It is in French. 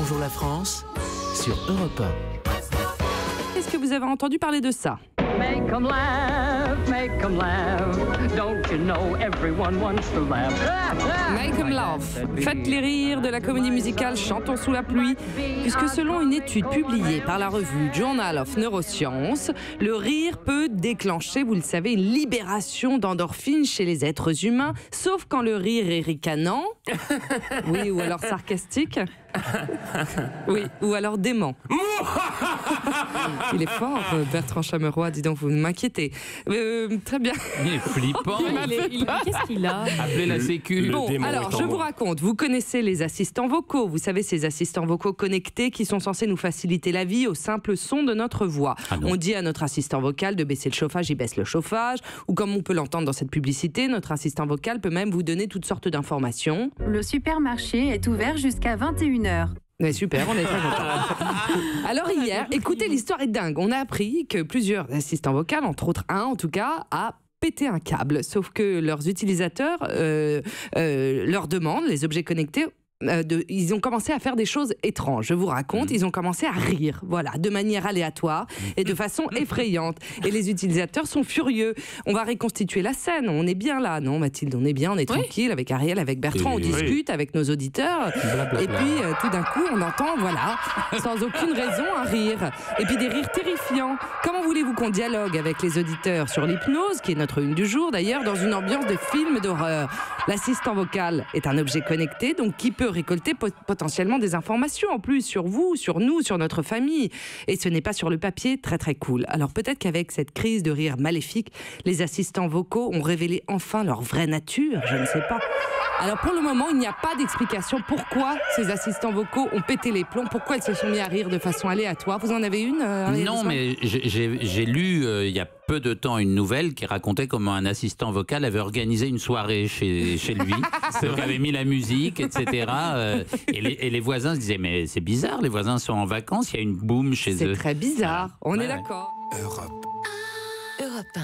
Bonjour la France sur Europe 1. Est-ce que vous avez entendu parler de ça? Make 'em laugh, don't you know everyone wants to laugh. Make 'em laugh. Faites-les rire de la comédie musicale Chantons sous la pluie, puisque selon une étude publiée par la revue Journal of Neuroscience, le rire peut déclencher, vous le savez, une libération d'endorphines chez les êtres humains, sauf quand le rire est ricanant, oui, ou alors sarcastique, oui, ou alors dément. Il est fort, Bertrand Chameroy, dis donc, vous m'inquiétez. Très bien. Il est flippant. Qu'est-ce qu'il a? Appelez la sécu. Bon, alors, je vous raconte. Vous connaissez les assistants vocaux. Vous savez, ces assistants vocaux connectés qui sont censés nous faciliter la vie au simple son de notre voix. On dit à notre assistant vocal de baisser le chauffage, il baisse le chauffage. Ou comme on peut l'entendre dans cette publicité, notre assistant vocal peut même vous donner toutes sortes d'informations. Le supermarché est ouvert jusqu'à 21h. Ouais, super, on est très contents. Alors hier, écoutez, l'histoire est dingue. On a appris que plusieurs assistants vocaux, entre autres un en tout cas, a pété un câble. Sauf que leurs utilisateurs leur demandent, les objets connectés, ils ont commencé à faire des choses étranges. Je vous raconte, ils ont commencé à rire, voilà, de manière aléatoire et de façon effrayante. Et les utilisateurs sont furieux. On va reconstituer la scène. On est bien là, non, Mathilde? On est bien, on est tranquille avec Ariel, avec Bertrand, on discute avec nos auditeurs. Et puis, tout d'un coup, on entend, voilà, sans aucune raison, un rire. Et puis des rires terrifiants. Comment voulez-vous qu'on dialogue avec les auditeurs sur l'hypnose, qui est notre une du jour d'ailleurs, dans une ambiance de film d'horreur? L'assistant vocal est un objet connecté, donc qui peut récolter potentiellement des informations en plus sur vous, sur nous, sur notre famille. Et ce n'est pas sur le papier, très très cool. Alors peut-être qu'avec cette crise de rire maléfique, les assistants vocaux ont révélé enfin leur vraie nature, je ne sais pas. Alors pour le moment, il n'y a pas d'explication pourquoi ces assistants vocaux ont pété les plombs, pourquoi ils se sont mis à rire de façon aléatoire. Vous en avez une? Non, mais j'ai lu il y a peu de temps une nouvelle qui racontait comment un assistant vocal avait organisé une soirée chez lui. Donc avait mis la musique, etc. Et les voisins se disaient, mais c'est bizarre, les voisins sont en vacances, il y a une boum chez eux. C'est très bizarre, on est d'accord. Europe 1.